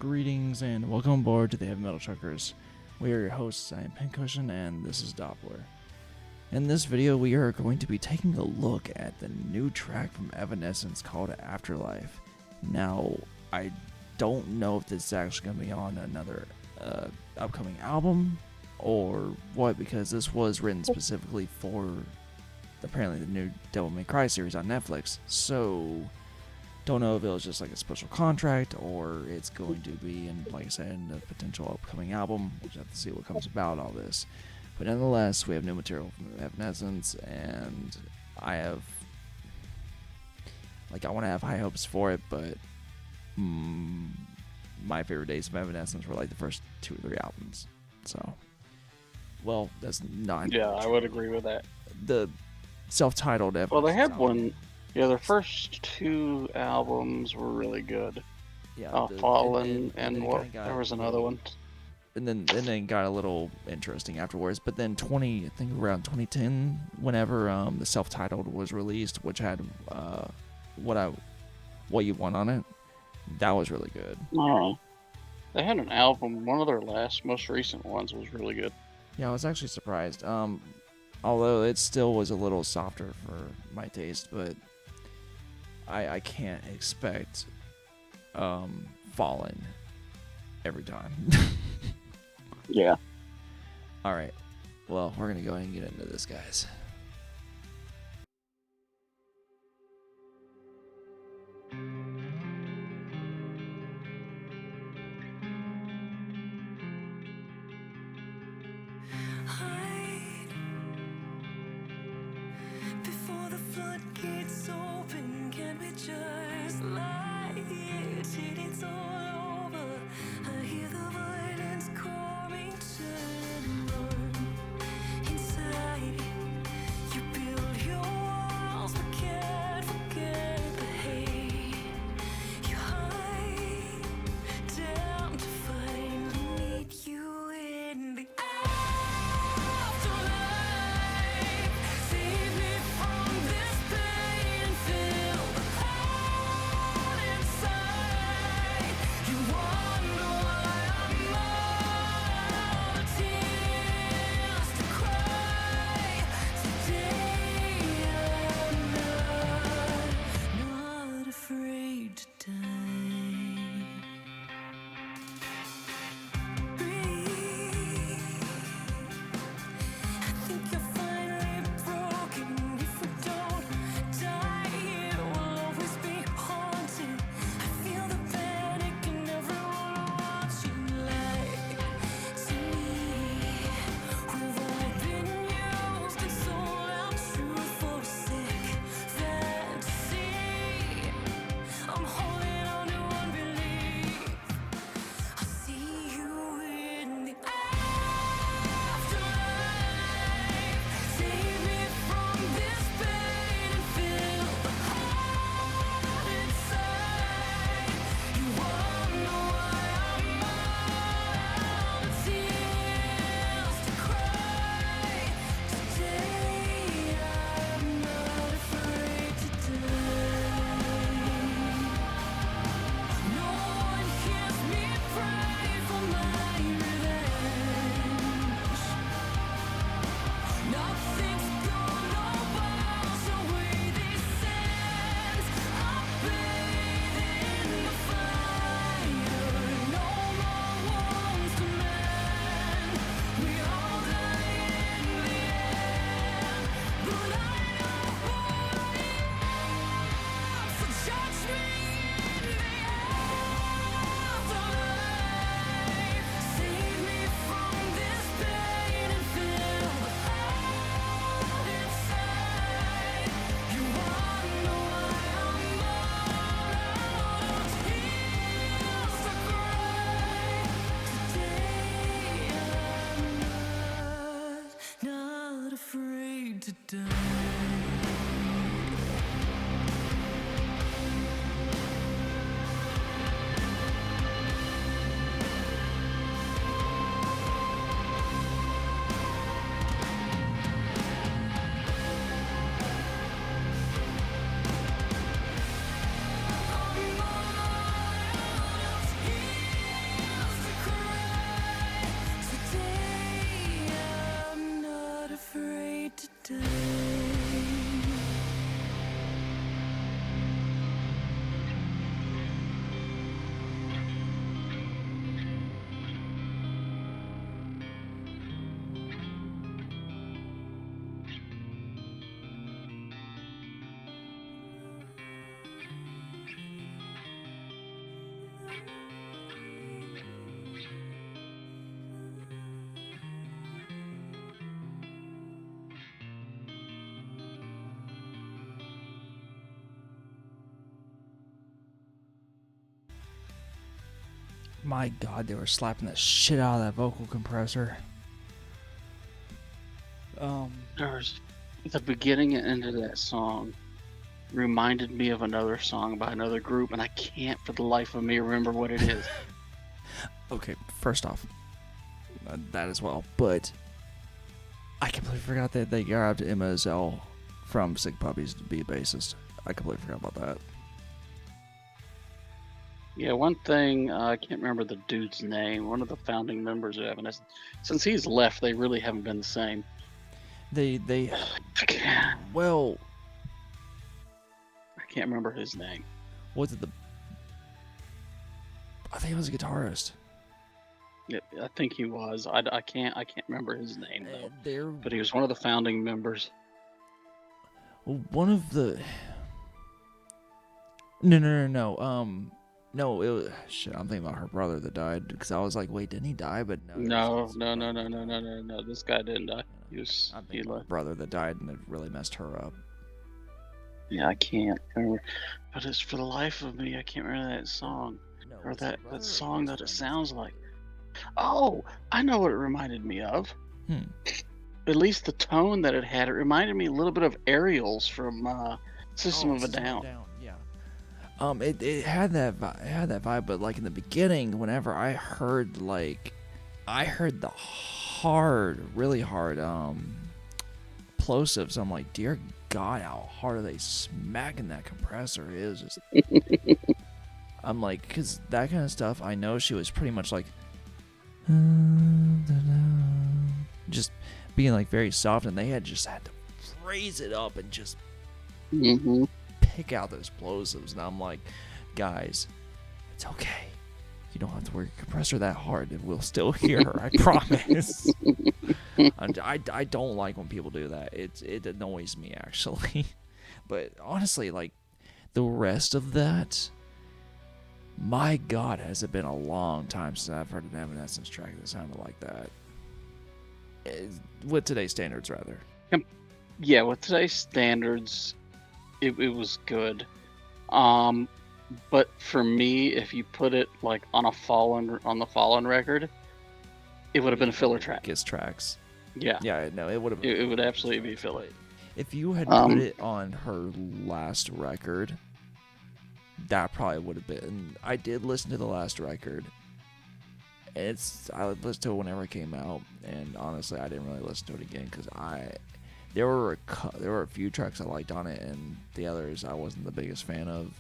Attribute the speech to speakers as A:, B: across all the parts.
A: Greetings and welcome aboard to the Heavy Metal Truckers. We are your hosts, I am Pincushion and this is Doppler. In this video we are going to be taking a look at the new track from Evanescence called Afterlife. Now, I don't know if this is actually going to be on another upcoming album or what, because this was written specifically for apparently the new Devil May Cry series on Netflix, so don't know if it was just like a special contract or it's going to be, in, like I said, in a potential upcoming album. We'll just have to see what comes about all this. But nonetheless, we have new material from Evanescence, and I want to have high hopes for it, but my favorite days of Evanescence were like the first 2 or 3 albums. So, well, that's not.
B: Yeah, I would agree with that.
A: The self-titled Evanescence.
B: Well, they had
A: album.
B: one. Yeah, their first 2 albums were really good.
A: Yeah,
B: Fallen
A: and
B: what? There was another one.
A: And then it got a little interesting afterwards. But then I think around 2010, whenever the self-titled was released, which had What You Want on it, that was really good.
B: Oh, they had an album. One of their most recent ones was really good.
A: Yeah, I was actually surprised. Although it still was a little softer for my taste, but I can't expect Fallen every time.
B: Yeah.
A: All right. Well, we're going to go ahead and get into this, guys.
C: Before the floodgates open, can we just lie here till it's all over? I hear the violence calling, turn and run. Inside, you build your walls but can't forget the hate. You hide down to finally meet you in the eye.
A: My God, they were slapping the shit out of that vocal compressor.
B: There's the beginning and end of that song reminded me of another song by another group, and I can't for the life of me remember what it is.
A: Okay, first off, that as well, but I completely forgot that they grabbed Emma Zell from Sick Puppies to be a bassist. I completely forgot about that.
B: Yeah, one thing, I can't remember the dude's name, one of the founding members of Evanescence. Since he's left, they really haven't been the same.
A: They well,
B: I can't remember his name.
A: was it I think it was a guitarist.
B: Yeah, I think he was. I can't remember his name though.
A: They're
B: But he was one of the founding members.
A: one of the. No. No, it was shit. I'm thinking about her brother that died because I was like, wait, didn't he die? But no.
B: No. This guy didn't die.
A: I'm thinking about her brother that died, and it really messed her up.
B: Yeah, I can't remember. But it's for the life of me, I can't remember that song.
A: No,
B: Or
A: it's her
B: that
A: brother or
B: song
A: best
B: that it
A: friend?
B: sounds like. Oh, I know what it reminded me of.
A: Hmm.
B: At least the tone that it had. It reminded me a little bit of Aerials from System of a
A: System
B: Down.
A: Yeah. It had that vibe, but like in the beginning, whenever I heard the really hard plosives, I'm like, dear God, how hard are they smacking that compressor? It was just, I'm like, because that kind of stuff, I know she was pretty much like, just being like very soft, and they had to raise it up and just
B: Mm-hmm.
A: pick out those plosives, and I'm like, guys, it's okay. You don't have to work your compressor that hard, and we'll still hear her. I promise. I don't like when people do that. It annoys me actually. But honestly, like the rest of that, my God, has it been a long time since I've heard an Evanescence track that sounded like that. With today's standards, rather.
B: Yeah, with today's standards, it was good. But for me, if you put it like on the Fallen record, it would have been a filler track.
A: Weakest tracks.
B: Yeah.
A: Yeah, no, it would have been.
B: It would absolutely be filler.
A: If you had put it on her last record, that probably would have been. I did listen to the last record. I listened to it whenever it came out, and honestly, I didn't really listen to it again because there were a few tracks I liked on it, and the others I wasn't the biggest fan of.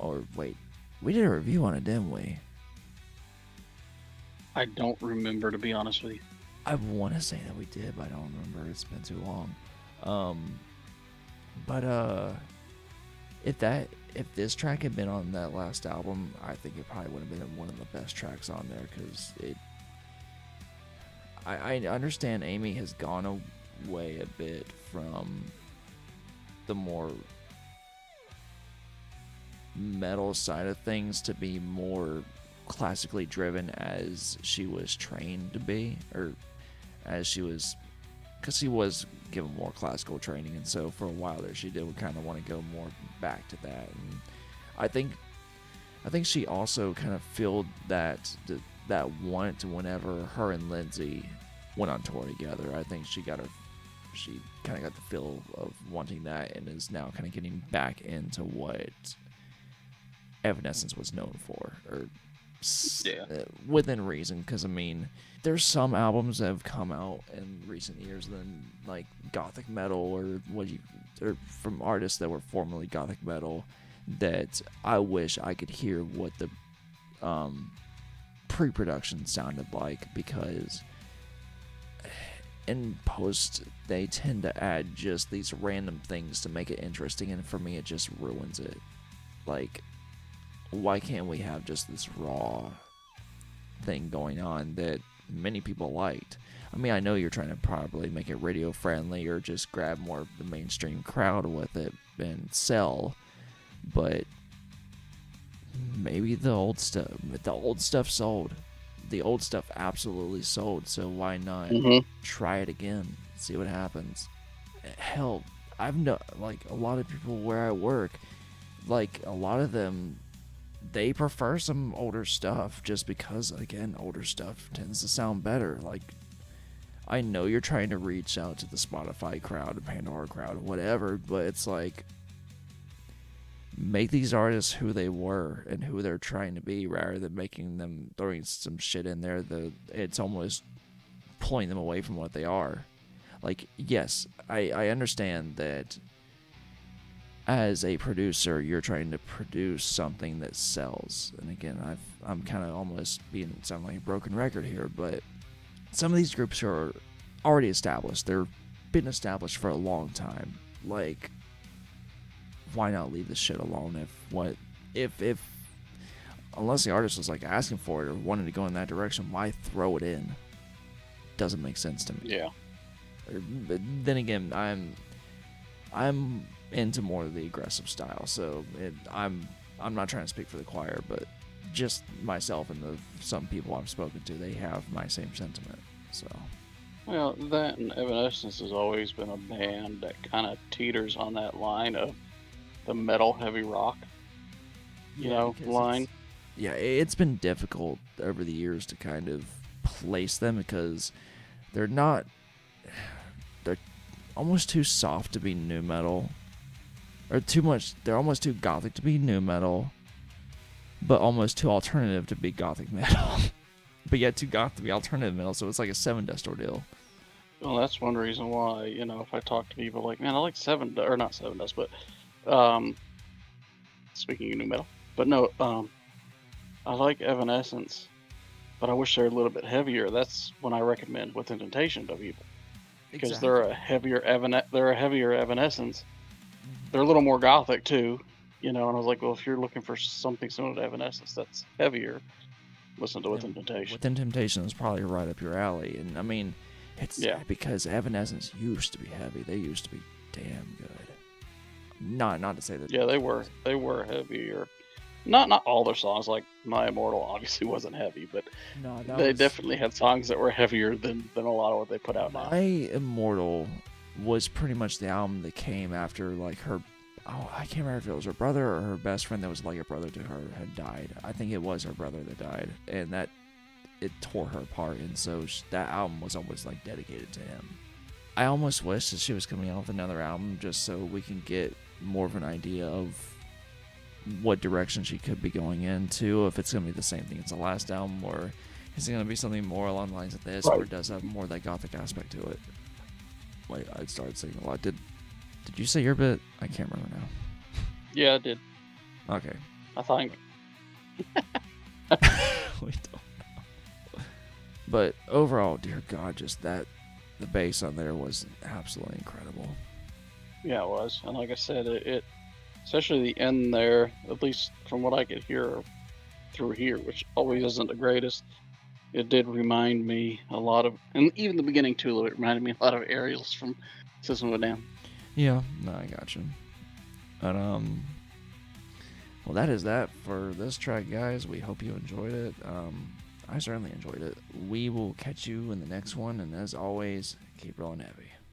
A: Or wait, we did a review on it, didn't we?
B: I don't remember, to be honest with you.
A: I want to say that we did, but I don't remember. It's been too long. If this track had been on that last album, I think it probably would have been one of the best tracks on there because I understand Amy has gone away a bit from the more metal side of things to be more classically driven as she was trained to be, or as she was, because she was given more classical training, and so for a while there she did kind of want to go more back to that. And I think she also kind of filled that want whenever her and Lindsay went on tour together. I think she kind of got the feel of wanting that, and is now kind of getting back into what Evanescence was known for, or within reason. Because I mean, there's some albums that have come out in recent years, then like gothic metal, or from artists that were formerly gothic metal, that I wish I could hear what the pre-production sounded like, because in post they tend to add just these random things to make it interesting, and for me it just ruins it. Like, why can't we have just this raw thing going on that many people liked? I mean, I know you're trying to probably make it radio friendly or just grab more of the mainstream crowd with it and sell, but maybe the old stuff. The old stuff sold. The old stuff absolutely sold. So why not try it again? See what happens. Hell, I've like a lot of people where I work. Like a lot of them, they prefer some older stuff just because, again, older stuff tends to sound better. Like, I know you're trying to reach out to the Spotify crowd, the Pandora crowd, whatever, but it's like, make these artists who they were and who they're trying to be rather than making them throwing some shit in there that it's almost pulling them away from what they are. Like, yes, I understand that as a producer, you're trying to produce something that sells. And again, I'm kind of almost sound like a broken record here, but some of these groups are already established. They've been established for a long time. Like, why not leave this shit alone? If unless the artist was like asking for it or wanted to go in that direction, why throw it in? Doesn't make sense to me.
B: Yeah.
A: But then again, I'm into more of the aggressive style, so I'm not trying to speak for the choir, but just myself and some people I've spoken to, they have my same sentiment. So,
B: Well, that and Evanescence has always been a band that kind of teeters on that line of the metal heavy rock, line.
A: It's been difficult over the years to kind of place them because they're almost too soft to be nu metal. Or they're almost too gothic to be nu metal, but almost too alternative to be gothic metal. But yet too goth to be alternative metal, so it's like a Seven Dust ordeal.
B: Well, that's one reason why, if I talk to people like, man, I like not Seven Dust, but speaking of new metal, but no, I like Evanescence, but I wish they're a little bit heavier. That's when I recommend Within Temptation to people, because
A: Exactly.
B: they're a heavier Evanescence. They're a little more gothic too, and I was like, well, if you're looking for something similar to Evanescence that's heavier, listen to Within Temptation.
A: Within Temptation is probably right up your alley, and I mean, it's because Evanescence used to be heavy. They used to be damn good. Not to say that.
B: Yeah, they were heavier. Not all their songs, like My Immortal obviously wasn't heavy, but they definitely had songs that were heavier than a lot of what they put out now.
A: My Immortal was pretty much the album that came after, like, I can't remember if it was her brother or her best friend that was like a brother to her had died. I think it was her brother that died, and that it tore her apart, and so that album was almost like dedicated to him. I almost wish that she was coming out with another album just so we can get more of an idea of what direction she could be going into, if it's going to be the same thing as the last album, or is it going to be something more along the lines of this, or it does have more of that gothic aspect to it. Wait, I started saying a lot. Did you say your bit? I can't remember now.
B: Yeah, I did.
A: Okay.
B: I think.
A: We don't know. But overall, dear God, just the bass on there was absolutely incredible.
B: Yeah, it was. And like I said, it especially the end there, at least from what I could hear through here, which always isn't the greatest, it did remind me a lot of, and even the beginning too, it reminded me a lot of Aerials from System of a Down.
A: Yeah, no, I got you. But well, that is that for this track, guys. We hope you enjoyed it. I certainly enjoyed it. We will catch you in the next one, and as always, keep rolling heavy.